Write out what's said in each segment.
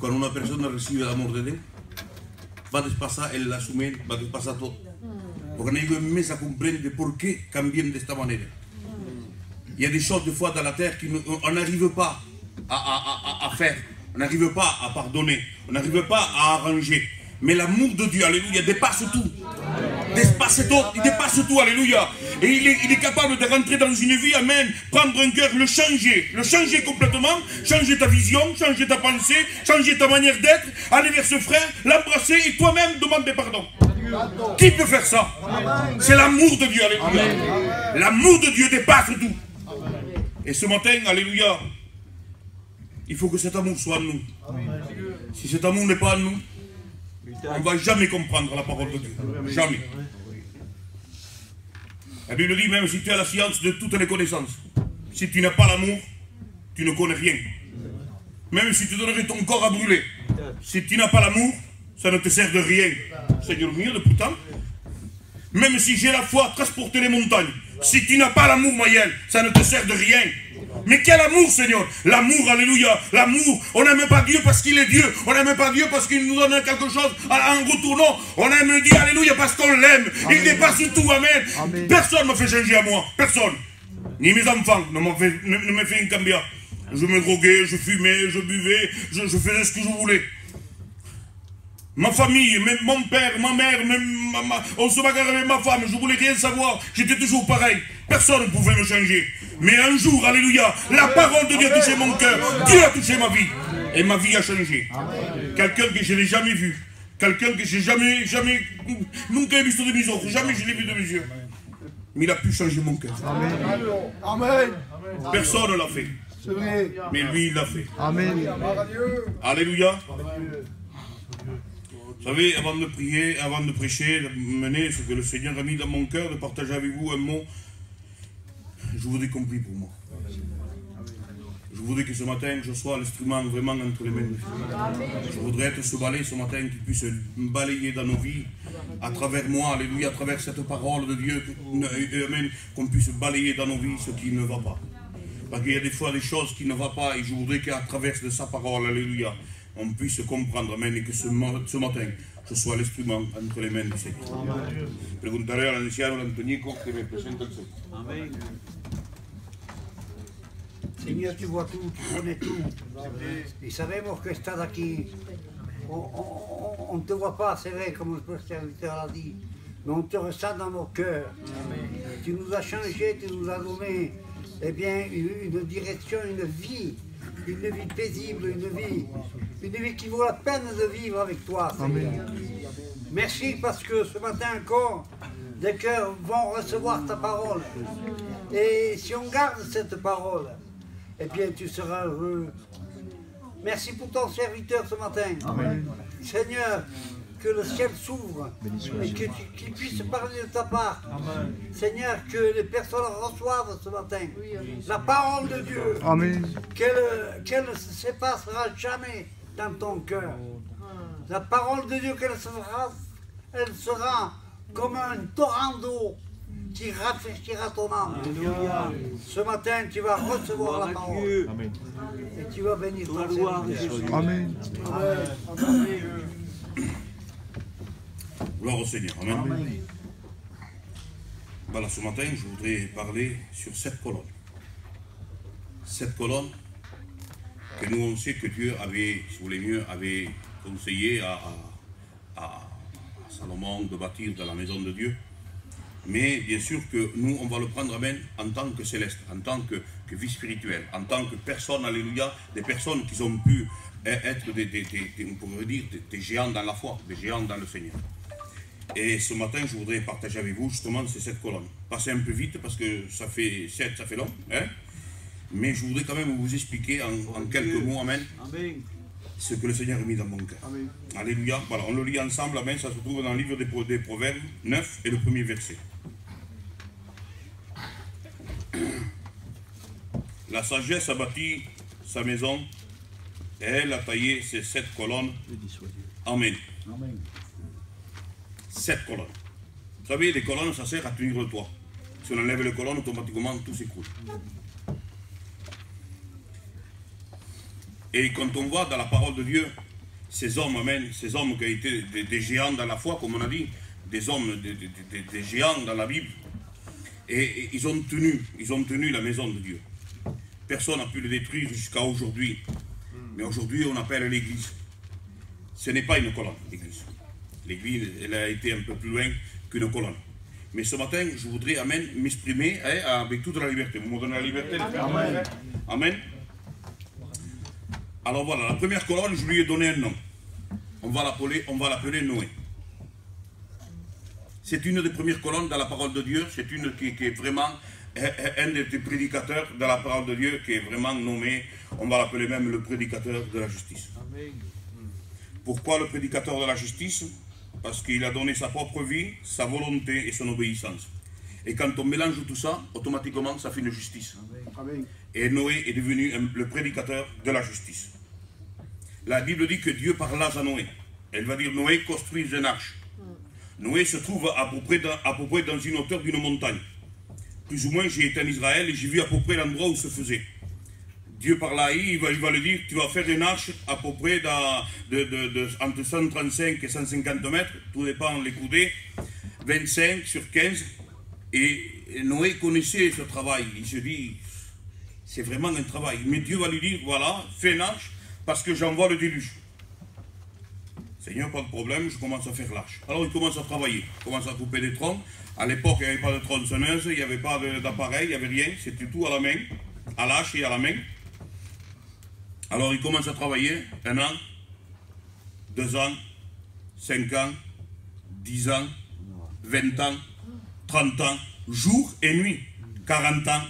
cuando una persona recibe el amor de Dios, va a despasar el asumir, va a despasar todo. Porque nadie me ça comprendre pourquoi cambier de cette manière. Il y a des choses des fois dans la terre qu'on n'arrive pas à faire, on n'arrive pas à pardonner, on n'arrive pas à arranger. Mais l'amour de Dieu, alléluia, dépasse tout. Dépasse tout, il dépasse tout, alléluia. Et il est capable de rentrer dans une vie, amen, prendre un cœur, le changer complètement, changer ta vision, changer ta pensée, changer ta manière d'être, aller vers ce frère, l'embrasser et toi-même demander pardon. Qui peut faire ça? C'est l'amour de Dieu, alléluia. L'amour de Dieu dépasse tout. Et ce matin, alléluia, il faut que cet amour soit en nous. Si cet amour n'est pas en nous, on ne va jamais comprendre la parole de Dieu. Jamais. La Bible dit, même si tu as la science de toutes les connaissances, si tu n'as pas l'amour, tu ne connais rien. Même si tu donnerais ton corps à brûler, si tu n'as pas l'amour, ça ne te sert de rien. Seigneur mieux, de pourtant. Même si j'ai la foi à transporter les montagnes, si tu n'as pas l'amour, Maël, ça ne te sert de rien. Mais quel amour, Seigneur? L'amour, alléluia. L'amour, on n'aime pas Dieu parce qu'il est Dieu. On n'aime pas Dieu parce qu'il nous donne quelque chose en retournant. On aime Dieu, alléluia, parce qu'on l'aime. Il dépasse tout, amen. Amen. Personne ne m'a fait changer à moi. Personne. Ni mes enfants ne m'ont fait un cambia. Je me droguais, je fumais, je buvais, je faisais ce que je voulais. Ma famille, même mon père, ma mère, on se bagarrait avec ma femme, je voulais rien savoir, j'étais toujours pareil. Personne ne pouvait me changer. Mais un jour, alléluia, la parole de Dieu a touché mon cœur, Dieu a touché ma vie. Et ma vie a changé. Quelqu'un que je n'ai jamais vu, quelqu'un que j'ai jamais, nunca visto de mis ojos, jamais je l'ai vu de mes yeux. Mais il a pu changer mon cœur. Amen. Personne ne l'a fait. Mais lui, il l'a fait. Amen. Alléluia. Vous savez, avant de prier, avant de prêcher, de mener ce que le Seigneur a mis dans mon cœur, de partager avec vous un mot, je voudrais compris pour moi. Je voudrais que ce matin, je sois l'instrument vraiment entre les mains. Je voudrais être ce balai ce matin qui puisse balayer dans nos vies, à travers moi, alléluia, à travers cette parole de Dieu, qu'on puisse balayer dans nos vies ce qui ne va pas. Parce qu'il y a des fois des choses qui ne vont pas, et je voudrais qu'à travers de sa parole, alléluia, on puisse comprendre, amen, et que ce matin, je sois l'instrument entre les mains du Seigneur. Preguntaré al anciano Antonico que me presente el Señor. Amen. Seigneur, tu vois tout, tu connais tout. Et sabemos que estás aquí. On ne te voit pas, c'est vrai, comme le serviteur l'a dit, mais on te ressent dans nos cœurs. Tu nous as changé, tu nous as donné, eh bien, une direction, une vie paisible, une vie qui vaut la peine de vivre avec toi, Seigneur. Merci parce que ce matin encore, des cœurs vont recevoir ta parole. Et si on garde cette parole, eh bien tu seras heureux. Merci pour ton serviteur ce matin. Amen. Seigneur, que le ciel s'ouvre et qu'il puisse parler de ta part. Amen. Seigneur, que les personnes reçoivent ce matin la parole de Dieu. Amen. Qu'elle ne s'effacera jamais dans ton cœur. La parole de Dieu, elle sera comme un torrent d'eau qui rafraîchira ton âme. Alléluia. Ce matin, tu vas recevoir la parole. Amen. Et tu vas bénir ton serviteur. Amen. Amen. Gloire au Seigneur. Amen. Amen. Voilà, ce matin, je voudrais parler sur cette colonne. Cette colonne que nous, on sait que Dieu avait, si vous voulez mieux, avait conseillé à Salomon de bâtir dans la maison de Dieu. Mais bien sûr que nous, on va le prendre, amen, en tant que céleste, en tant que vie spirituelle, en tant que personne, alléluia, des personnes qui ont pu être on pourrait dire, des géants dans la foi, des géants dans le Seigneur. Et ce matin, je voudrais partager avec vous justement cette colonne. Passez un peu vite parce que ça fait long, hein? Mais je voudrais quand même vous expliquer en quelques mots, amen, ce que le Seigneur a mis dans mon cœur. Amen. Alléluia. Voilà, on le lit ensemble, amen, ça se trouve dans le livre des Proverbes 9 et le premier verset. La sagesse a bâti sa maison et elle a taillé ses 7 colonnes. Amen. Amen. 7 colonnes. Vous savez, les colonnes, ça sert à tenir le toit. Si on enlève les colonnes, automatiquement, tout s'écroule. Et quand on voit dans la parole de Dieu, ces hommes, amen, ces hommes qui ont été des géants dans la foi, comme on a dit, des hommes, des géants dans la Bible, et ils ont tenu la maison de Dieu. Personne n'a pu le détruire jusqu'à aujourd'hui. Mais aujourd'hui, on appelle l'église. Ce n'est pas une colonne, l'église. L'église, elle a été un peu plus loin qu'une colonne. Mais ce matin, je voudrais, amen, m'exprimer avec toute la liberté. Vous me donnez la liberté de faire. Amen. Amen. Alors voilà, la première colonne, je lui ai donné un nom. On va l'appeler Noé. C'est une des premières colonnes dans la parole de Dieu. C'est une qui est vraiment un des prédicateurs de la parole de Dieu qui est vraiment nommé. On va l'appeler même le prédicateur de la justice. Amen. Pourquoi le prédicateur de la justice? Parce qu'il a donné sa propre vie, sa volonté et son obéissance. Et quand on mélange tout ça, automatiquement, ça fait une justice. Amen. Et Noé est devenu le prédicateur de la justice. La Bible dit que Dieu parla à Noé. Elle va dire, Noé construit une arche. Noé se trouve à peu près dans une hauteur d'une montagne. Plus ou moins, j'ai été en Israël et j'ai vu à peu près l'endroit où se faisait. Dieu parla à il va lui dire, tu vas faire une arche à peu près entre 135 et 150 mètres, tout dépend les coudées, 25 sur 15. Et Noé connaissait ce travail. Il se dit, c'est vraiment un travail. Mais Dieu va lui dire, voilà, fais une arche parce que j'envoie le déluge. Seigneur, pas de problème, je commence à faire l'arche. Alors il commence à travailler, il commence à couper des troncs. À l'époque, il n'y avait pas de tronçonneuse, il n'y avait pas d'appareil, il n'y avait rien. C'était tout à la main, à l'âche et à la main. Alors il commence à travailler 1 an, 2 ans, 5 ans, 10 ans, 20 ans, 30 ans, jour et nuit, 40 ans,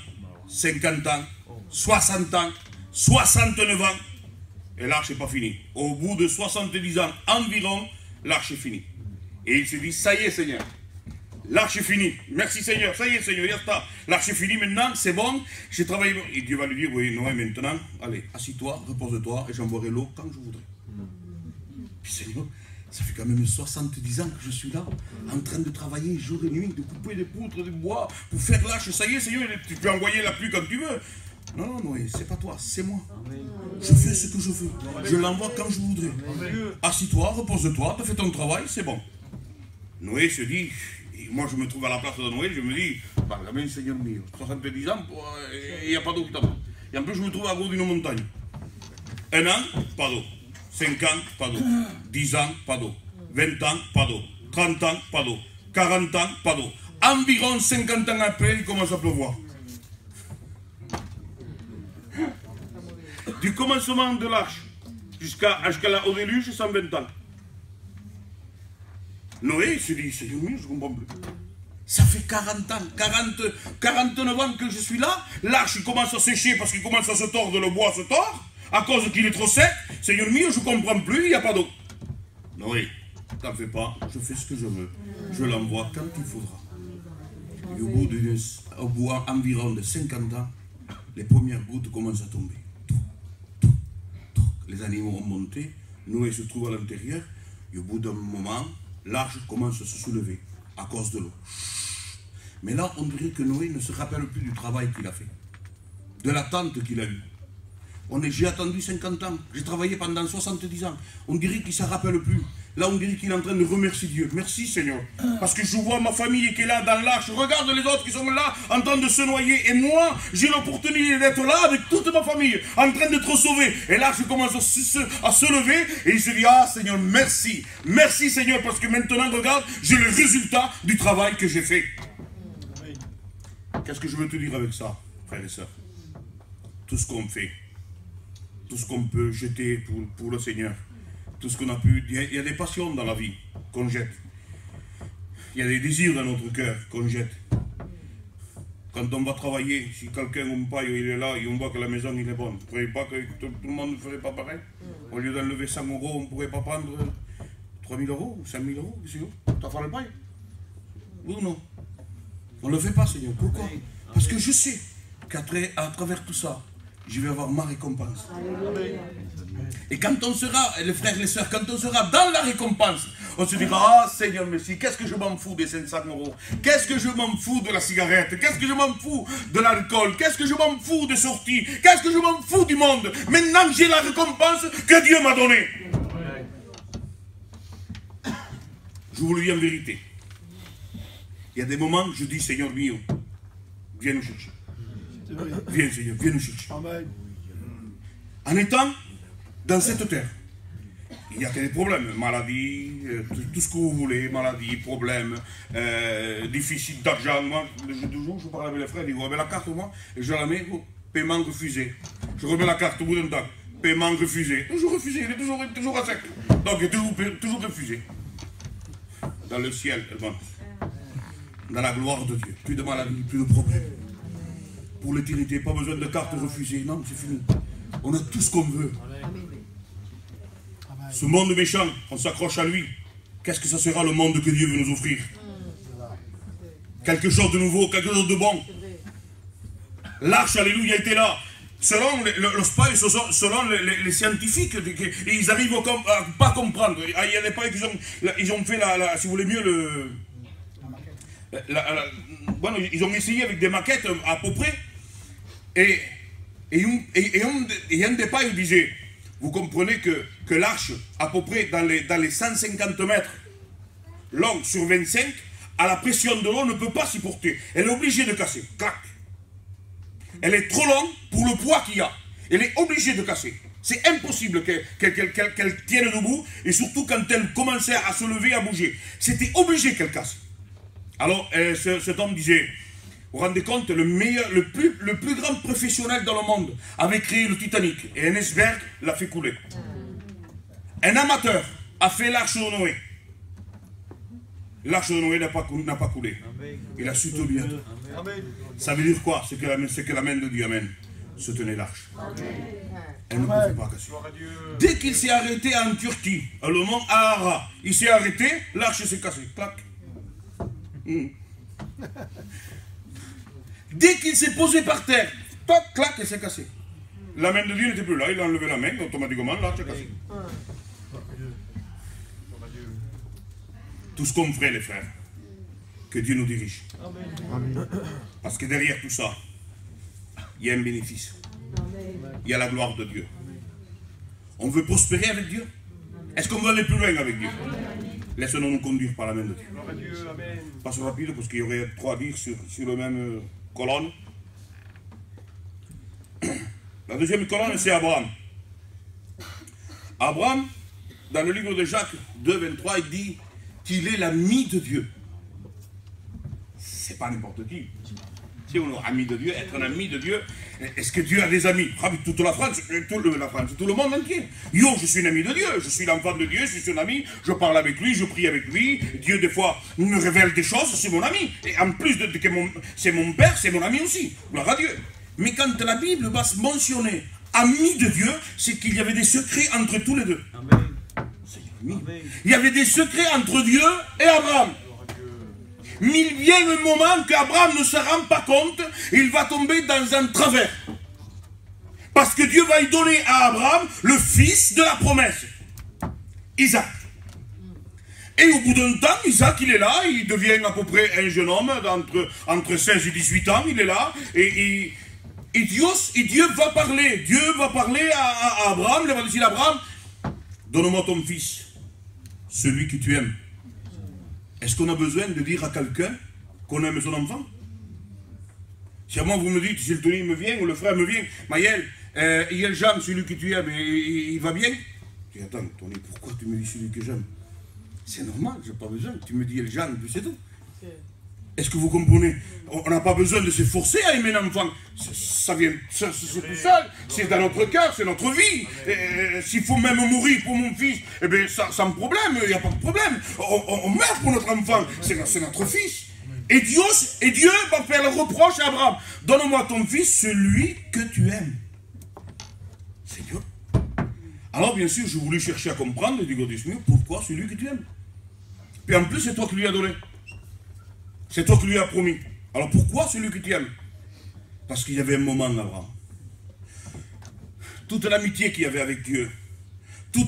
50 ans, 60 ans, 69 ans, et l'arche n'est pas finie. Au bout de 70 ans environ, l'arche est finie. Et il se dit, ça y est Seigneur, l'arche est finie. Merci Seigneur, ça y est Seigneur, l'arche est finie maintenant, c'est bon, j'ai travaillé. Et Dieu va lui dire, oui, Noé, maintenant, allez, assis-toi, repose-toi, et j'envoierai l'eau quand je voudrais. Puis Seigneur, ça fait quand même 70 ans que je suis là, en train de travailler jour et nuit, de couper des poutres, de bois, pour faire l'arche. Ça y est Seigneur, tu peux envoyer la pluie quand tu veux. Non, non, Noé, c'est pas toi, c'est moi. Je fais ce que je veux. Je l'envoie quand je voudrais. Assis-toi, repose-toi, tu fais ton travail, c'est bon. Noé se dit, et moi je me trouve à la place de Noé, je me dis, bah, même Seigneur mio, 70 ans, il n'y a pas d'eau qui t'appelle. Et en plus, je me trouve à gauche d'une montagne. 1 an, pas d'eau. 5 ans, pas d'eau. 10 ans, pas d'eau. 20 ans, pas d'eau. 30 ans, pas d'eau. 40 ans, pas d'eau. Environ 50 ans après, il commence à pleuvoir. Du commencement de l'arche jusqu'à au déluge, 120 ans. Noé se dit, Seigneur, je ne comprends plus. Ça fait 40 ans, 49 ans que je suis là. L'arche commence à sécher parce qu'il commence à se tordre, le bois se tord, à cause qu'il est trop sec. Seigneur mio, je ne comprends plus, il n'y a pas d'eau. Noé, t'en fais pas, je fais ce que je veux. Je l'envoie quand il faudra. Et au bout environ de 50 ans, les premières gouttes commencent à tomber. Les animaux ont monté, Noé se trouve à l'intérieur, et au bout d'un moment, l'arche commence à se soulever à cause de l'eau. Mais là, on dirait que Noé ne se rappelle plus du travail qu'il a fait, de l'attente qu'il a eue. J'ai attendu 50 ans, j'ai travaillé pendant 70 ans. On dirait qu'il ne se rappelle plus. Là, on dirait qu'il est en train de remercier Dieu. Merci Seigneur. Parce que je vois ma famille qui est là dans l'arche. Regarde les autres qui sont là en train de se noyer. Et moi, j'ai l'opportunité d'être là avec toute ma famille, en train d'être sauvé. Et là, je commence à se lever. Et il se dit, ah Seigneur, merci. Merci Seigneur, parce que maintenant, regarde, j'ai le résultat du travail que j'ai fait. Qu'est-ce que je veux te dire avec ça, frères et sœurs? Tout ce qu'on fait, tout ce qu'on peut jeter pour le Seigneur, tout ce qu'on a pu... Il y a des passions dans la vie qu'on jette. Il y a des désirs dans notre cœur qu'on jette. Quand on va travailler, si quelqu'un, on paye, il est là, et on voit que la maison il est bonne, vous ne croyez pas que tout le monde ne ferait pas pareil? Au lieu d'enlever 100 €, on ne pourrait pas prendre 3 000 € ou 5 000 €, monsieur? Tu vas faire le bail? Oui ou non? On ne le fait pas, Seigneur. Pourquoi? Parce que je sais qu'à travers tout ça, je vais avoir ma récompense. Et quand on sera, les frères et les sœurs, quand on sera dans la récompense, on se dira, ah Seigneur, merci, qu'est-ce que je m'en fous des 500 €? Qu'est-ce que je m'en fous de la cigarette? Qu'est-ce que je m'en fous de l'alcool? Qu'est-ce que je m'en fous des sorties? Qu'est-ce que je m'en fous du monde? Maintenant, j'ai la récompense que Dieu m'a donnée. vous le dis en vérité. Il y a des moments où je dis, Seigneur mio, viens nous chercher. Viens Seigneur, viens nous chercher. Amen. En étant dans cette terre, il y a des problèmes, maladie, tout ce que vous voulez, maladie, problèmes, déficit d'argent. Moi, deux jours, je parle avec les frères, ils disent, remets la carte moi, et je la mets, paiement refusé. Je remets la carte au bout d'un temps, paiement refusé. Toujours refusé, il est toujours à sec. Donc il est toujours refusé. Dans le ciel, dans la gloire de Dieu, plus de maladie, plus de problèmes. Pour l'éternité, pas besoin de carte refusée, non, c'est fini. On a tout ce qu'on veut. Ce monde méchant, on s'accroche à lui. Qu'est-ce que ça sera le monde que Dieu veut nous offrir? Quelque chose de nouveau, quelque chose de bon. L'arche, alléluia, était là. Selon le spy, selon les scientifiques, ils arrivent à pas comprendre. Il y a des pays qui ont fait, si vous voulez mieux, bon, ils ont essayé avec des maquettes à peu près. Et un des pays disait, vous comprenez que l'arche, à peu près dans les 150 mètres longue sur 25, à la pression de l'eau, ne peut pas s'y porter. Elle est obligée de casser. Clac. Elle est trop longue pour le poids qu'il y a. Elle est obligée de casser. C'est impossible qu'elle tienne debout, et surtout quand elle commençait à se lever, à bouger. C'était obligé qu'elle casse. Alors, cet homme disait, vous vous rendez compte, le plus grand professionnel dans le monde avait créé le Titanic, et un iceberg l'a fait couler. Un amateur a fait l'arche de Noé. L'arche de Noé n'a pas coulé. Il a su tenir. Ça veut dire quoi? C'est que la main de Dieu, amen, se tenait l'arche. Elle ne pouvait pas casser. Dès qu'il s'est arrêté en Turquie, le mont Ahara, il s'est arrêté, l'arche s'est cassée. Clac. Dès qu'il s'est posé par terre, toc, clac, elle s'est cassée. La main de Dieu n'était plus là, il a enlevé la main, automatiquement, l'arche s'est cassée. Tout ce qu'on ferait, les frères, que Dieu nous dirige. Amen. Parce que derrière tout ça, il y a un bénéfice. Il y a la gloire de Dieu. On veut prospérer avec Dieu. Est-ce qu'on veut aller plus loin avec Dieu? Laissons-nous nous conduire par la main de Dieu. Passe rapide parce qu'il y aurait trop à dire sur la même colonne. La deuxième colonne, c'est Abraham. Abraham, dans le livre de Jacques 2, 23, il dit qu'il est l'ami de Dieu. C'est pas n'importe qui. Si on est ami de Dieu, être un ami de Dieu, est-ce que Dieu a des amis? Toute la France, tout le monde entier. Yo, je suis un ami de Dieu, je suis l'enfant de Dieu, je suis son ami, je parle avec lui, je prie avec lui. Dieu, des fois, me révèle des choses, c'est mon ami. Et en plus de que c'est mon père, c'est mon ami aussi. Gloire à Dieu. Mais quand la Bible va se mentionner ami de Dieu, c'est qu'il y avait des secrets entre tous les deux. Amen. Il y avait des secrets entre Dieu et Abraham. Mais il vient un moment qu'Abraham ne se rend pas compte, il va tomber dans un travers. Parce que Dieu va y donner à Abraham le fils de la promesse, Isaac. Et au bout d'un temps, Isaac, il est là, il devient à peu près un jeune homme, entre 16 et 18 ans, il est là, et Dieu va parler. Dieu va parler à Abraham, il va dire à Abraham, donne-moi ton fils, celui que tu aimes. Est-ce qu'on a besoin de dire à quelqu'un qu'on aime son enfant? Si à moi vous me dites, si le Tony me vient ou le frère me vient, Maël, il y a le Jean, celui que tu aimes, il va bien? Je dis, attends, Tony, pourquoi tu me dis celui que j'aime? C'est normal, j'ai pas besoin. Tu me dis le Jean, puis c'est tout. Est-ce que vous comprenez? On n'a pas besoin de se forcer à aimer un enfant. Ça vient, c'est tout seul. C'est dans notre cœur, c'est notre vie. S'il faut même mourir pour mon fils, eh bien, sans problème, il n'y a pas de problème. On meurt pour notre enfant. C'est notre fils. Et Dieu va faire le reproche à Abraham. Donne-moi ton fils, celui que tu aimes. C'est Dieu. Alors, bien sûr, je voulais chercher à comprendre, et dis, pourquoi celui que tu aimes? Puis en plus, c'est toi qui lui as donné. C'est toi qui lui as promis. Alors pourquoi celui que tu aimes? Parce qu'il y avait un moment, Abraham. Toute l'amitié qu'il y avait avec Dieu, tous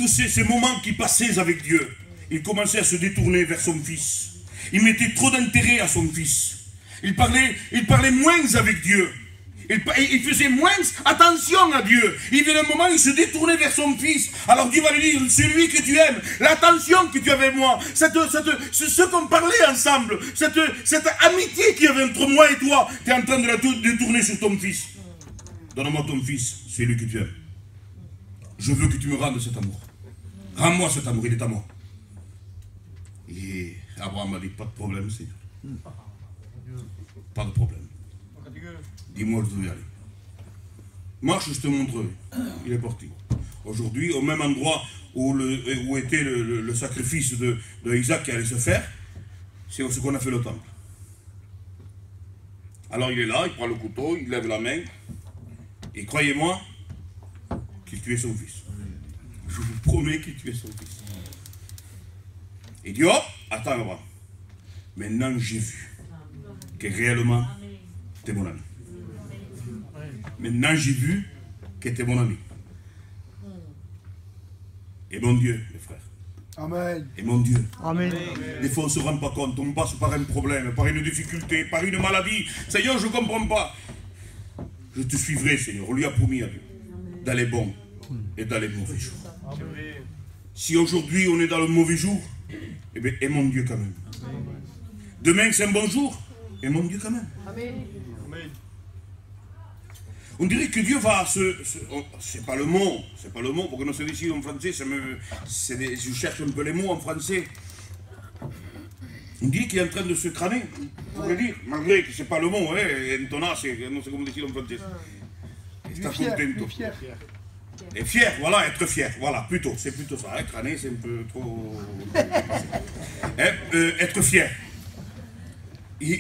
ces moments qui passaient avec Dieu, il commençait à se détourner vers son fils. Il mettait trop d'intérêt à son fils. Il parlait moins avec Dieu. Il faisait moins attention à Dieu. Il venait un moment, il se détournait vers son fils. Alors Dieu va lui dire, celui que tu aimes, l'attention que tu avais avec moi, ce qu'on parlait ensemble, cette amitié qu'il y avait entre moi et toi, tu es en train de la détourner sur ton fils. Donne-moi ton fils, c'est lui que tu aimes. Je veux que tu me rendes cet amour. Rends-moi cet amour, il est à moi. Et Abraham a dit, pas de problème, Seigneur. Pas de problème. Dis-moi où je dois y aller. Marche, je te montrerai. Il est parti. Aujourd'hui, au même endroit où était le sacrifice de Isaac qui allait se faire, c'est ce qu'on a fait le temple. Alors il est là, il prend le couteau, il lève la main, et croyez-moi qu'il tuait son fils. Je vous promets qu'il tuait son fils. Il dit, oh, attends Abraham, maintenant j'ai vu que réellement t'es mon ami. Maintenant j'ai vu que t'es mon ami. Et mon Dieu, mes frères. Amen. Et mon Dieu. Amen. Des fois on ne se rend pas compte, on passe par un problème, par une difficulté, par une maladie. Seigneur, je ne comprends pas. Je te suivrai, Seigneur. On lui a promis à Dieu dans les bons et dans les mauvais jours. Si aujourd'hui on est dans le mauvais jour, eh bien, aimons Dieu quand même. Demain c'est un bon jour, aimons Dieu quand même. Amen. On dirait que Dieu va c'est pas le mot, pour que nous se dise en français, je cherche un peu les mots en français. On dirait qu'il est en train de se crâner, pour le dire, malgré que c'est pas le mot, non c'est comme dire en français. Fier. Et fier, voilà, être fier, voilà, plutôt, c'est plutôt ça, hein, crâner c'est un peu trop... être fier.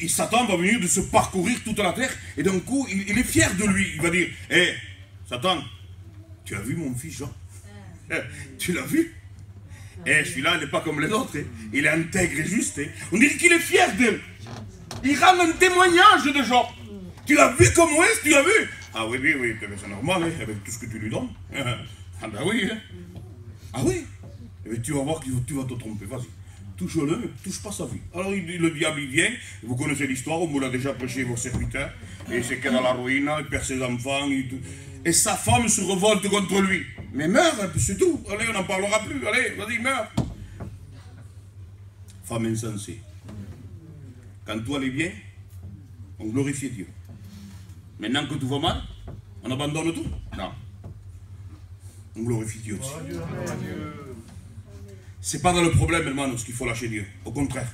Satan va venir de se parcourir toute la terre et d'un coup, il est fier de lui. Il va dire, hé, Satan, tu as vu mon fils Jean? Tu l'as vu? Celui-là, il n'est pas comme les autres. Il est intègre et juste. On dirait qu'il est fier d'elle. Il rend un témoignage de Jean. Tu l'as vu comme est-ce? Tu l'as vu? Ah oui, c'est normal, avec tout ce que tu lui donnes. Ah ben oui. Ah oui. Tu vas voir que tu vas te tromper, vas-y. Touche-le, mais touche pas sa vie. Alors le diable il vient, vous connaissez l'histoire, on vous l'a déjà prêché vos serviteurs, et c'est qu'il est dans la ruine, il perd ses enfants, et sa femme se révolte contre lui. Mais meurs, c'est tout, allez, on n'en parlera plus, allez, vas-y, meurs. Femme insensée. Quand tout allait bien, on glorifiait Dieu. Maintenant que tout va mal, on abandonne tout? Non. On glorifie Dieu aussi. C'est pas dans le problème, hermanos, qu'il faut lâcher Dieu. Au contraire.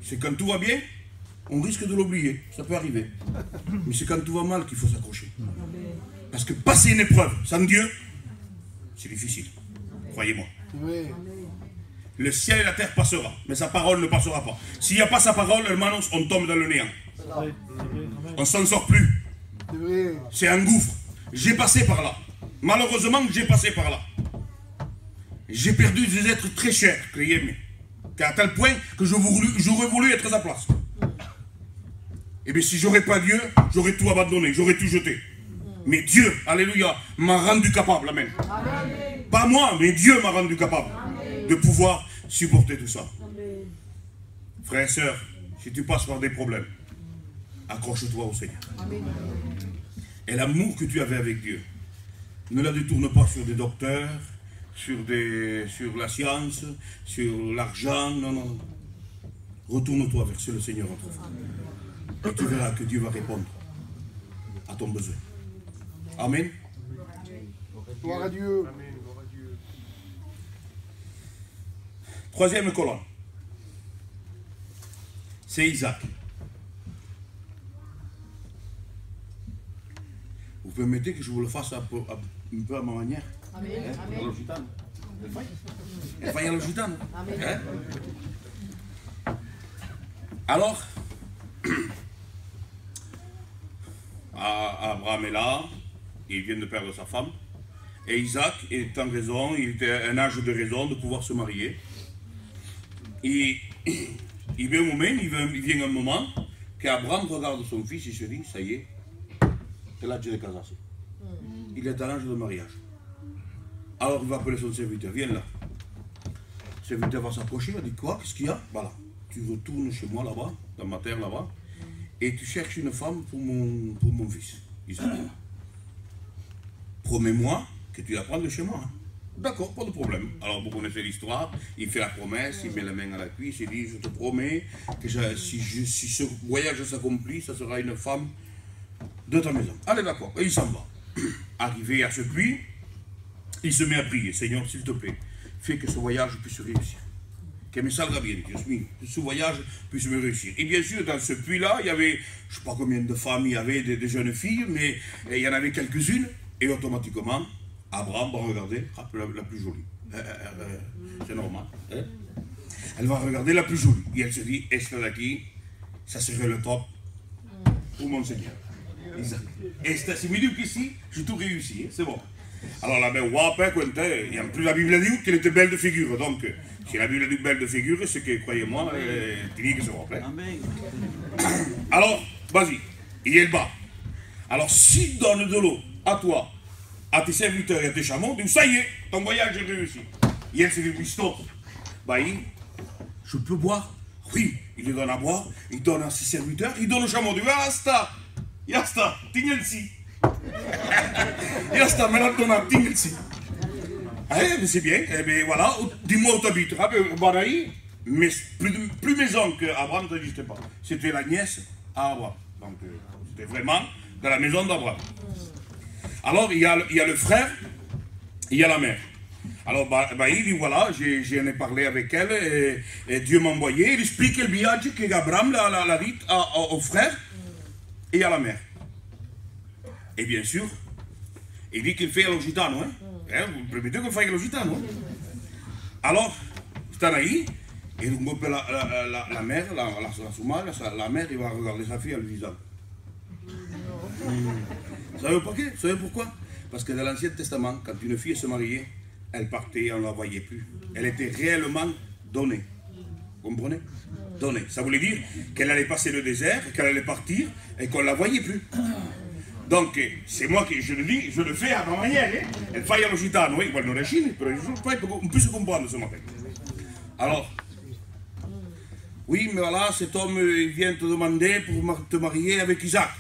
C'est quand tout va bien, on risque de l'oublier. Ça peut arriver. Mais c'est quand tout va mal qu'il faut s'accrocher. Parce que passer une épreuve sans Dieu, c'est difficile. Croyez-moi. Le ciel et la terre passera, mais sa parole ne passera pas. S'il n'y a pas sa parole, hermanos, on tombe dans le néant. On s'en sort plus. C'est un gouffre. J'ai passé par là. Malheureusement, j'ai passé par là. J'ai perdu des êtres très chers, croyez-moi, à tel point que j'aurais voulu être à sa place. Et bien si j'aurais pas Dieu, j'aurais tout abandonné, j'aurais tout jeté. Mais Dieu, alléluia, m'a rendu capable, amen. Amen. Pas moi, mais Dieu m'a rendu capable de pouvoir supporter tout ça. Frères et sœurs, si tu passes par des problèmes, accroche-toi au Seigneur. Amen. Et l'amour que tu avais avec Dieu, ne la détourne pas sur des docteurs, sur la science, sur l'argent, non. Retourne-toi vers le Seigneur autrefois. Et tu verras que Dieu va répondre à ton besoin. Amen. Gloire à Dieu. Troisième colonne. C'est Isaac. Vous permettez que je vous le fasse un peu à ma manière? Amen. Elle va y aller au gitano. Alors, Abraham est là, il vient de perdre sa femme, et Isaac est en raison, il était à un âge de raison de pouvoir se marier. Et il vient un moment qu'Abraham regarde son fils et se dit, ça y est, c'est l'âge de casarse. Il est à l'âge de mariage. Alors il va appeler son serviteur, viens là. Le serviteur va s'approcher, il va dire quoi, qu'est-ce qu'il y a? Voilà, tu retournes chez moi là-bas, dans ma terre là-bas, et tu cherches une femme pour mon fils. Isaac. Promets-moi que tu vas prendre chez moi. Hein. D'accord, pas de problème. Alors vous connaissez l'histoire, il fait la promesse, il met la main à la cuisse, il dit, je te promets que si ce voyage s'accomplit, ça sera une femme de ta maison. Allez, d'accord, et il s'en va. Arrivé à ce puits, il se met à prier, Seigneur, s'il te plaît, fais que ce voyage puisse réussir. Que me salga bien, Dios mío, que ce voyage puisse me réussir. Et bien sûr, dans ce puits-là, il y avait, je ne sais pas combien de femmes il y avait, des jeunes filles, mais il y en avait quelques-unes, et automatiquement, Abraham va regarder la plus jolie. C'est normal. Hein? Elle va regarder la plus jolie. Et elle se dit, esta d'aquí, ça serait le top pour mon Seigneur. Esta, si me dit qu'ici, j'ai tout réussi. Hein? C'est bon. Alors la mère Wapé, et en plus la Bible dit qu'elle était belle de figure. Donc, si la Bible dit belle de figure, c'est que, croyez-moi, tu dis que c'est Wapé. Alors, vas-y. Et elle bat. Alors, si donne de l'eau à toi, à tes serviteurs et à tes chameaux, donc ça y est, ton voyage est réussi. Et elle se dit, oui, stop. Bah, je peux boire? Oui, il lui donne à boire, il donne à ses serviteurs, il donne au chameau, il dit, basta, yasta, tingelsi. Yasta, maintenant, donne tingelsi. Eh bien, c'est bien, eh bien, voilà, dis-moi où tu habites. Ah, ben, Baraï, mais plus maison qu'Abraham n'existait pas. C'était la nièce à Abraham. Donc, c'était vraiment de la maison d'Abraham. Alors, il y a le frère, il y a la mère. Alors, il dit, voilà, j'en ai parlé avec elle, et Dieu m'a envoyé, il explique le viaggio que Abraham l'a dit au frère et à la mère. Et bien sûr, il dit qu'il fait le gitano, hein. Vous permettez qu'il fasse le gitano. Hein? Alors, Stanaï, et donc la mère, la mère, il va regarder sa fille en lui disant. Vous savez pourquoi? Parce que dans l'Ancien Testament, quand une fille se mariait, elle partait, on ne la voyait plus. Elle était réellement donnée. Vous comprenez? Donnée. Ça voulait dire qu'elle allait passer le désert, qu'elle allait partir et qu'on ne la voyait plus. Donc, c'est moi qui je le dis, je le fais à ma manière. Hein? Elle fait à l'Occitano, oui, quando réussit, on peut se comprendre ce matin. Alors, oui, mais voilà, cet homme il vient te demander pour te marier avec Isaac.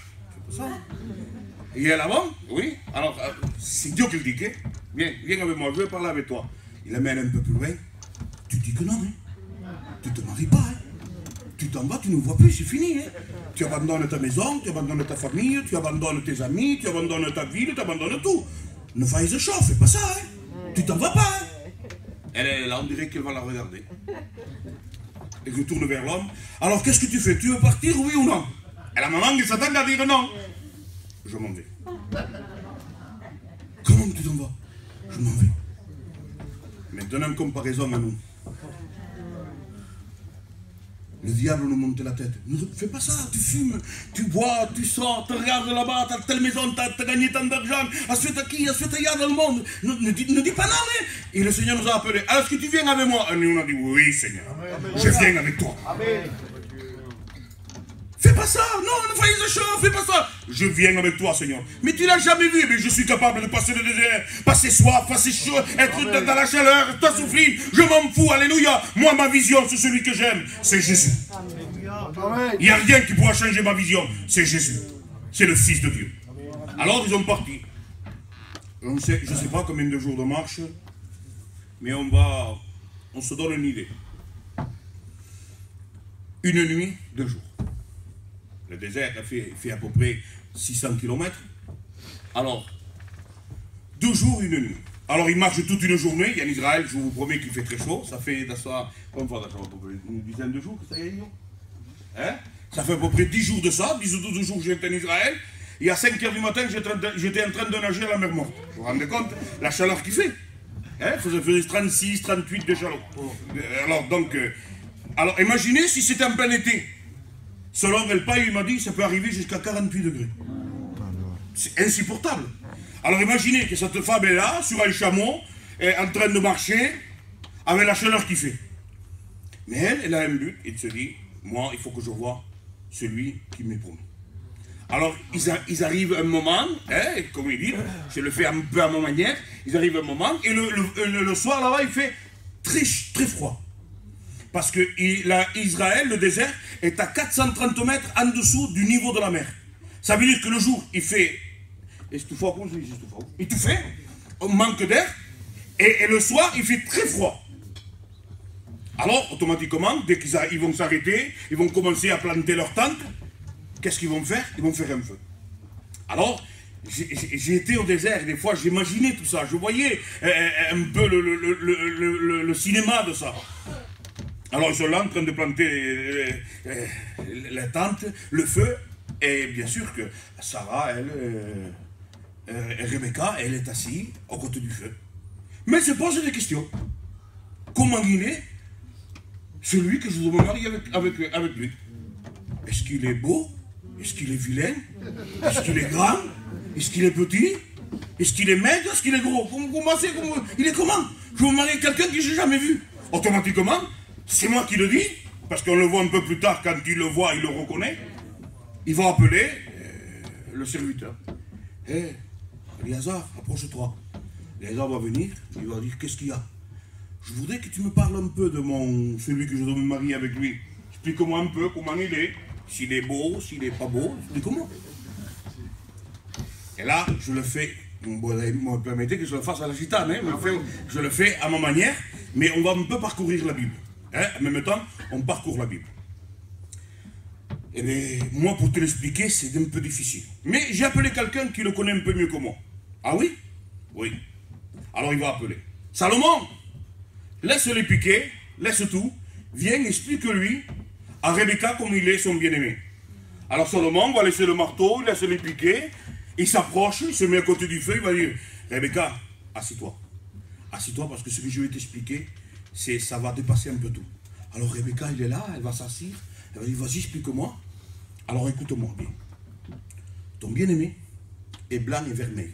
C'est ça. Et elle avant, oui. Alors, c'est Dieu qui le dit, hein? Viens avec moi, je vais parler avec toi. Il l'amène un peu plus loin. Tu dis que non, hein? Tu ne te maries pas, hein? Tu t'en vas, tu ne vois plus, c'est fini. Hein? Tu abandonnes ta maison, tu abandonnes ta famille, tu abandonnes tes amis, tu abandonnes ta ville, tu abandonnes tout. Ne fais pas chaud, fais pas ça. Hein? Tu t'en vas pas. Hein? Elle est là, on dirait qu'elle va la regarder. Elle se tourne vers l'homme. Alors qu'est-ce que tu fais? Tu veux partir, oui ou non? Et la maman qui s'attend à dire non. Je m'en vais. Comment tu t'en vas? Je m'en vais. Maintenant, comparaison à nous. Le diable nous monte la tête. Ne fais pas ça, tu fumes, tu bois, tu sors, tu regardes là-bas, t'as telle maison, t'as gagné tant d'argent, ensuite qui, ensuite il y a dans le monde. Ne dis pas non, mais... Et le Seigneur nous a appelés. Alors, est-ce que tu viens avec moi? Et nous on a dit, oui, Seigneur, je viens avec toi. Amen. Fais pas ça, non, ne fais pas ça, fais pas ça. Je viens avec toi, Seigneur. Mais tu l'as jamais vu, mais je suis capable de passer le désert, passer soif, passer chaud, être dans la chaleur, ta souffrir. Je m'en fous, alléluia. Moi, ma vision, c'est celui que j'aime, c'est Jésus. Il n'y a rien qui pourra changer ma vision, c'est Jésus. C'est le Fils de Dieu. Alors, ils ont parti. Je ne sais pas combien de jours de marche, mais on se donne une idée. Une nuit, 2 jours. Le désert fait à peu près 600 km. Alors, 2 jours, 1 nuit. Alors, ils marchent toute une journée. Il y a en Israël, je vous promets qu'il fait très chaud. Ça fait une dizaine de jours que ça y est, hein? Ça fait à peu près 10 jours de ça. 10 ou 12 jours que j'étais en Israël. Et à 5 h du matin, j'étais en train de nager à la mer Morte. Vous vous rendez compte? La chaleur qu'il fait. Hein? Ça faisait 36, 38 de chaleur. Alors, imaginez si c'était en plein été. Selon El Pai, il m'a dit, ça peut arriver jusqu'à 48 degrés. C'est insupportable. Alors imaginez que cette femme est là, sur un chameau, en train de marcher, avec la chaleur qu'il fait. Mais elle a un but, elle se dit, moi, il faut que je voie celui qui m'est promis. Alors, ils arrivent un moment, hein, comme il dit, je le fais un peu à ma manière, ils arrivent un moment, et le soir, là-bas, il fait très froid. Parce que Israël, le désert, est à 430 mètres en dessous du niveau de la mer. Ça veut dire que le jour, il fait Estouffant, comment je dis estouffant? Étouffé, on manque d'air, et le soir, il fait très froid. Alors, automatiquement, dès qu'ils vont s'arrêter, ils vont commencer à planter leur tente, qu'est-ce qu'ils vont faire? Ils vont faire un feu. Alors, j'ai été au désert, des fois j'imaginais tout ça, je voyais un peu le cinéma de ça. Alors ils sont là en train de planter la tente, le feu, et bien sûr que Sarah, Rebecca, elle est assise au côté du feu. Mais elle se pose des questions. Comment il est celui que je dois me marier avec lui? Est-ce qu'il est beau? Est-ce qu'il est vilain? Est-ce qu'il est grand? Est-ce qu'il est petit? Est-ce qu'il est maigre? Est-ce qu'il est gros? Il est comment? Je veux me marier avec quelqu'un que je n'ai jamais vu. Automatiquement, c'est moi qui le dis, parce qu'on le voit un peu plus tard, quand il le voit, il le reconnaît. Il va appeler le serviteur. Hé, Eliazar, approche-toi. Eliazar va venir, il va dire, qu'est-ce qu'il y a? Je voudrais que tu me parles un peu de celui que je dois me marier avec lui. Explique-moi un peu comment il est. S'il est beau, s'il n'est pas beau, explique-moi. Et là, je le fais, vous me permettez que je le fasse à la gitane, hein, je le fais à ma manière, mais on va un peu parcourir la Bible. Hein, en même temps, on parcourt la Bible. Et bien, moi, pour te l'expliquer, c'est un peu difficile. Mais j'ai appelé quelqu'un qui le connaît un peu mieux que moi. Ah oui? Oui. Alors il va appeler. Salomon, laisse-les piquer, laisse tout, viens, explique-lui à Rebecca comme il est son bien-aimé. Alors Salomon va laisser le marteau, il laisse les piquer, il s'approche, il se met à côté du feu, il va dire, Rebecca, assis-toi. Assis-toi parce que ce que je vais t'expliquer, ça va dépasser un peu tout. Alors Rebecca, il est là, elle va s'asseoir, elle va dire, vas-y, explique-moi. Alors écoute-moi bien. Ton bien-aimé est blanc et vermeil.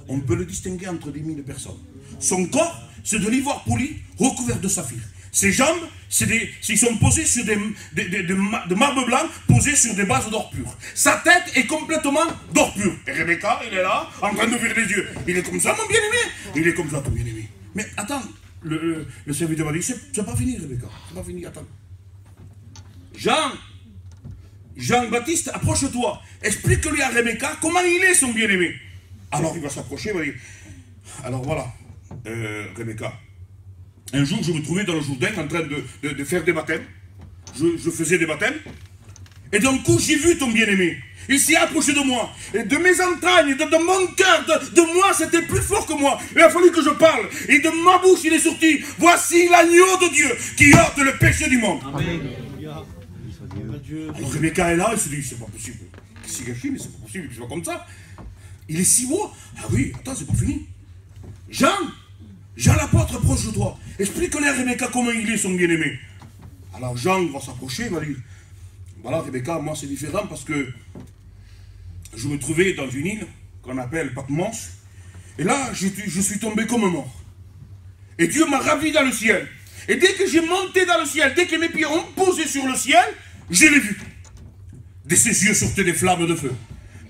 On peut le distinguer entre des mille personnes. Son corps, c'est de l'ivoire poli recouvert de saphir. Ses jambes, ils sont posés sur de marbre blanc, posés sur des bases d'or pur. Sa tête est complètement d'or pur. Et Rebecca, il est là, en train d'ouvrir les yeux. Il est comme ça, mon bien-aimé. Il est comme ça, ton bien-aimé. Mais attends, le serviteur va dire, c'est pas fini, Rebecca. C'est pas fini, attends. Jean-Baptiste, approche-toi. Explique-lui à Rebecca comment il est, son bien-aimé. Alors il va s'approcher, il va dire, alors voilà, Rebecca. Un jour, je me trouvais dans le Jourdain en train de faire des baptêmes. Je faisais des baptêmes. Et d'un coup, j'ai vu ton bien-aimé. Il s'est approché de moi. Et de mes entrailles, de mon cœur, de moi, c'était plus fort que moi. Il a fallu que je parle. Et de ma bouche, il est sorti. Voici l'agneau de Dieu qui ôte le péché du monde. Amen. Alors Rebecca est là, elle se dit, c'est pas possible. C'est gâché, mais c'est pas possible, je vois comme ça. Il est si beau. Ah oui, attends, c'est pas fini. Jean l'apôtre, approche de toi. Explique-lui à Rebecca comment il est, son bien-aimé. Alors Jean va s'approcher, il va dire, voilà Rebecca, moi c'est différent parce que je me trouvais dans une île qu'on appelle Patmos. Et là, je suis tombé comme mort. Et Dieu m'a ravi dans le ciel. Et dès que j'ai monté dans le ciel, dès que mes pieds ont posé sur le ciel, je l'ai vu. De ses yeux sortaient des flammes de feu.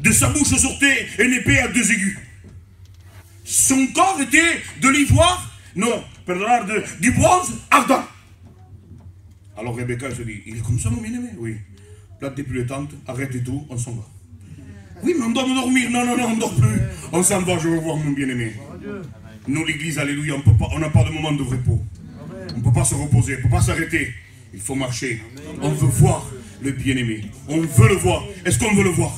De sa bouche sortait une épée à deux aigus. Son corps était de l'ivoire, non, pardon, du bronze ardent. Alors Rebecca se dit, il est comme ça mon bien-aimé? Oui. Plantez plus les tentes, arrêtez tout, on s'en va. Oui, mais on doit dormir. Non, on ne dort plus. On s'en va, je veux voir mon bien-aimé. Nous, l'église, alléluia, on n'a pas de moment de repos. On ne peut pas se reposer, on ne peut pas s'arrêter. Il faut marcher. On veut voir le bien-aimé. On veut le voir. Est-ce qu'on veut le voir?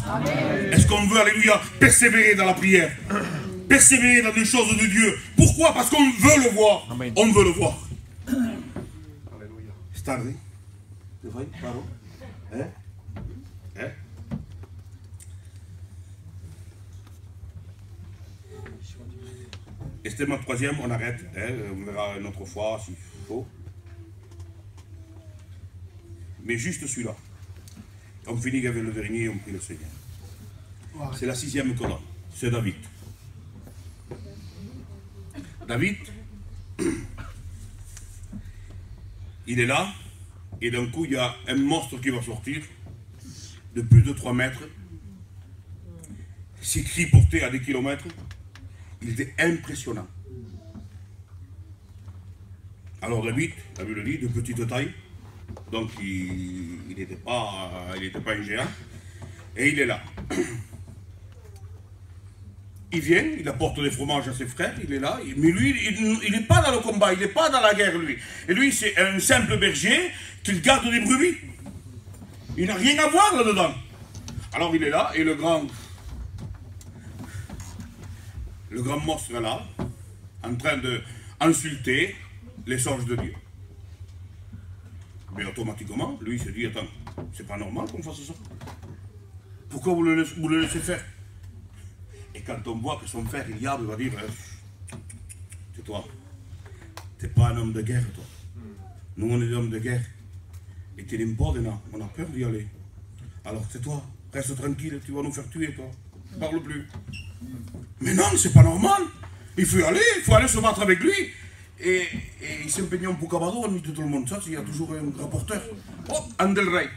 Est-ce qu'on veut, alléluia, persévérer dans la prière? Persévérer dans les choses de Dieu. Pourquoi? Parce qu'on veut le voir. Amen. On veut le voir. Alléluia. C'est tardé. C'est vrai? Pardon? Et c'était ma troisième, on arrête. On verra une autre fois s'il faut. Mais juste celui-là. On finit avec le dernier et on prie le Seigneur. C'est la sixième colonne. C'est David. David, il est là, et d'un coup, il y a un monstre qui va sortir, de plus de 3 mètres. Ses cris portés à des kilomètres. Il était impressionnant. Alors David, la Bible le dit, de petite taille, donc il n'était pas un géant, et il est là. il vient, il apporte des fromages à ses frères, il est là, mais lui, il n'est pas dans le combat, il n'est pas dans la guerre, lui. Et lui, c'est un simple berger qui garde des brebis. Il n'a rien à voir là-dedans. Alors il est là, et le grand monstre est là, en train d'insulter les songes de Dieu. Mais automatiquement, lui, il se dit, attends, c'est pas normal qu'on fasse ça. Pourquoi vous le laissez faire? Et quand on voit que son frère, Eliab, il va dire, c'est toi, t'es pas un homme de guerre, toi. Nous, on est des hommes de guerre. Et t'es l'impodena, on a peur d'y aller. Alors c'est toi, reste tranquille, tu vas nous faire tuer, toi. Parle plus. Mais non, c'est pas normal. Il faut aller se battre avec lui. Et il s'est empeigné un peu cabado, on dit tout le monde ça, il y a toujours un rapporteur. Oh, Andelrey,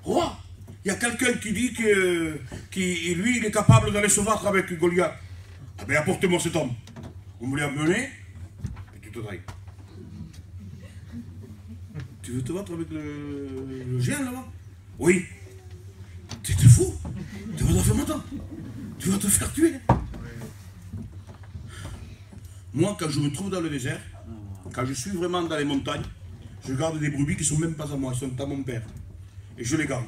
roi, il y a quelqu'un qui dit que lui, il est capable d'aller se battre avec Goliath. Ah ben apportez-moi cet homme. On me l'a amené, et tu te trahis. Tu veux te battre avec le géant là-bas? Oui. Tu es fou. Tu vas te faire maintenant. Tu vas te faire tuer. Moi, quand je me trouve dans le désert, quand je suis vraiment dans les montagnes, je garde des brebis qui ne sont même pas à moi, ils sont à mon père. Et je les garde.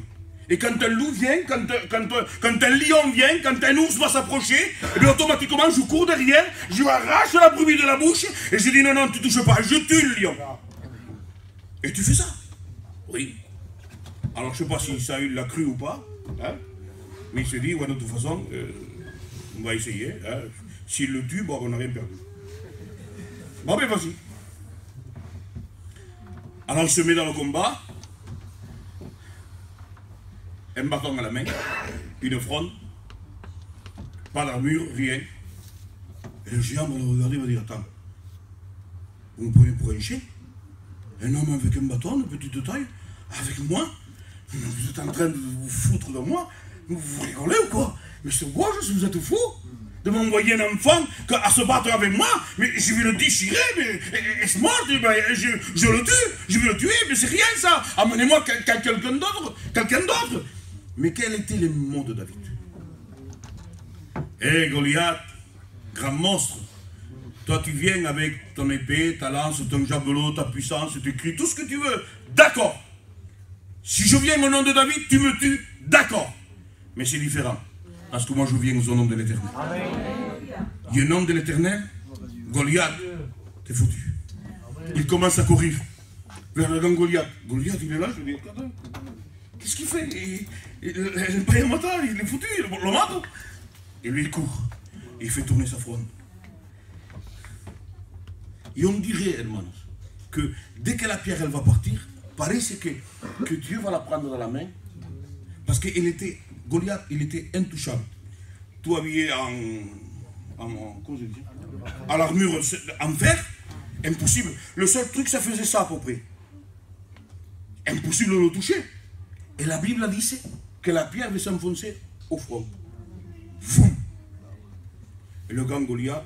Et quand un loup vient, quand un lion vient, quand un ours va s'approcher, et bien automatiquement je cours derrière, je arrache la brebis de la bouche, et je dis non, tu ne touches pas, je tue le lion. Et tu fais ça? Oui. Alors je ne sais pas si ça l'a cru ou pas, hein? Mais il se dit, ouais, de toute façon, on va essayer. Hein? S'il le tue, bon, on n'a rien perdu. Bon, ben vas-y. Alors il se met dans le combat, un bâton à la main, une fronde, pas d'armure, rien. Et le géant va le regarder et va dire, attends, vous me prenez pour un chien? Un homme avec un bâton de petite taille, avec moi? Vous êtes en train de vous foutre de moi? Vous rigolez ou quoi? Mais c'est quoi, vous êtes fous de m'envoyer un enfant à se battre avec moi? Mais je vais le déchirer, mais est-ce mort? Je le tue, je vais le tuer, mais c'est rien ça. Amenez-moi quelqu'un d'autre. Mais quel était le mot de David? Hé Goliath, grand monstre, toi tu viens avec ton épée, ta lance, ton javelot, ta puissance, tu cries tout ce que tu veux. D'accord. Si je viens au nom de David, tu me tues. D'accord. Mais c'est différent. Parce que moi je viens au nom de l'Éternel. Il y a un nom de l'Éternel, Goliath, t'es foutu. Il commence à courir vers le grand Goliath. Goliath, il est là, je dis, qu'est-ce qu'il fait? Il est foutu, il le mate. Et lui il court. Et il fait tourner sa fronde. Et on dirait, hermanos, que dès que la pierre elle va partir, paraît que Dieu va la prendre dans la main. Parce qu'il était, Goliath, il était intouchable. Tout habillé comment je dis, à l'armure en fer, impossible. Le seul truc, ça faisait ça à peu près. Impossible de le toucher. Et la Bible a dit que la pierre va s'enfoncer au front. Foum. Et le grand Goliath,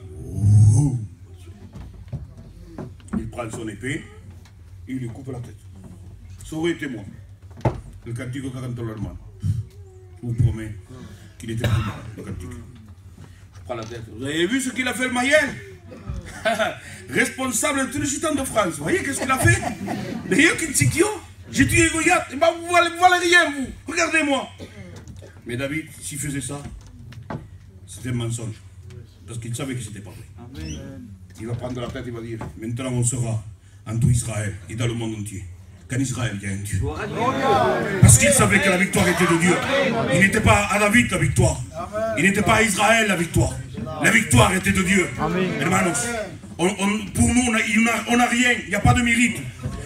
il prend son épée, et il lui coupe la tête. Ça aurait été moi. Le cantique 40 l'Allemagne. Je vous promets qu'il était pour moi, le cantique. Je prends la tête. Vous avez vu ce qu'il a fait le Mayenne? Responsable de tous les gitans de France. Vous voyez qu'est-ce qu'il a fait? D'ailleurs, j'ai tué Goliath. Et ben, vous valez rien, vous. Regardez-moi. Mais David, s'il faisait ça, c'était un mensonge. Parce qu'il savait que c'était pas vrai. Il va prendre la tête et va dire, maintenant on sera en tout Israël et dans le monde entier. Qu'en Israël, il y a un Dieu. Parce qu'il savait que la victoire était de Dieu. Il n'était pas à David la victoire. Il n'était pas à Israël la victoire. La victoire était de Dieu. Hermanos, pour nous, on n'a rien. Il n'y a pas de mérite.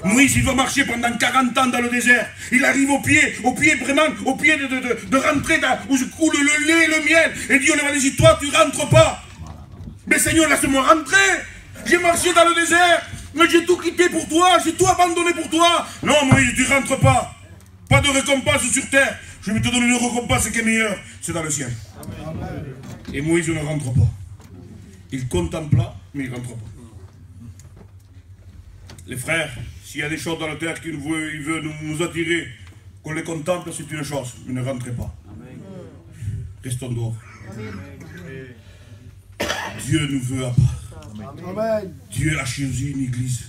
Moïse, il va marcher pendant 40 ans dans le désert. Il arrive au pied vraiment, au pied de rentrer où se coule le lait et le miel. Et Dieu lui a dit, toi, tu rentres pas. Mais Seigneur, laisse-moi rentrer. J'ai marché dans le désert. Mais j'ai tout quitté pour toi, j'ai tout abandonné pour toi. Non, Moïse, tu ne rentres pas. Pas de récompense sur terre. Je vais te donner une récompense qui est meilleure. C'est dans le ciel. Amen. Et Moïse ne rentre pas. Il contempla, mais il ne rentre pas. Les frères, s'il y a des choses dans la terre qu'il veut nous attirer, qu'on les contemple, c'est une chose. Mais ne rentrez pas. Amen. Restons dehors. Amen. Dieu nous veut à part. Amen. Dieu a choisi une église.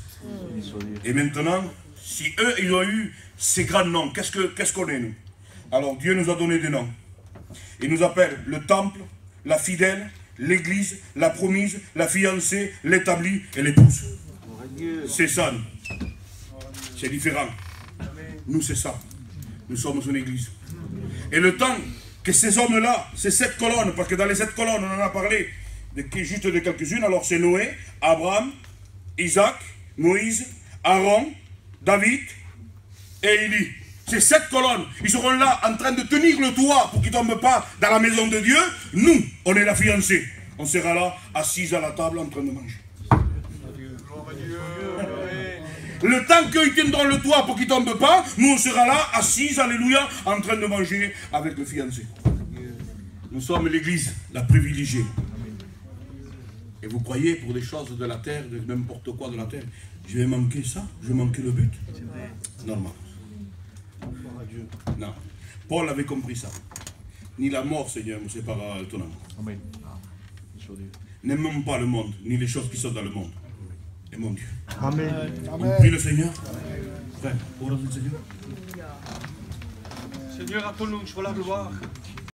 Et maintenant, si eux, ils ont eu ces grands noms, qu'est-ce qu'on est, nous? Alors, Dieu nous a donné des noms. Il nous appelle le temple, la fidèle, l'église, la promise, la fiancée, l'établie et l'épouse. C'est ça, nous. C'est différent. Nous, c'est ça. Nous sommes une église. Et le temps que ces hommes-là, ces 7 colonnes, parce que dans les 7 colonnes, on en a parlé juste de quelques-unes, alors c'est Noé, Abraham, Isaac, Moïse, Aaron, David et Élie. Ces 7 colonnes, ils seront là en train de tenir le toit pour qu'ils ne tombent pas dans la maison de Dieu. Nous, on est la fiancée. On sera là, assis à la table en train de manger. Le temps qu'ils tiendront le toit pour qu'ils ne tombent pas, nous on sera là, assis, alléluia, en train de manger avec le fiancé. Nous sommes l'église, la privilégiée. Et vous croyez pour des choses de la terre, de n'importe quoi de la terre, je vais manquer ça, je vais manquer le but? Normal. Non. Paul avait compris ça. Ni la mort, Seigneur, ne séparera de ton amour. Amen. N'aimons pas le monde, ni les choses qui sont dans le monde. Aimons Dieu. Amen. On prie le Seigneur. Frère, pour le Seigneur. Seigneur, à ton nom, je vois la gloire.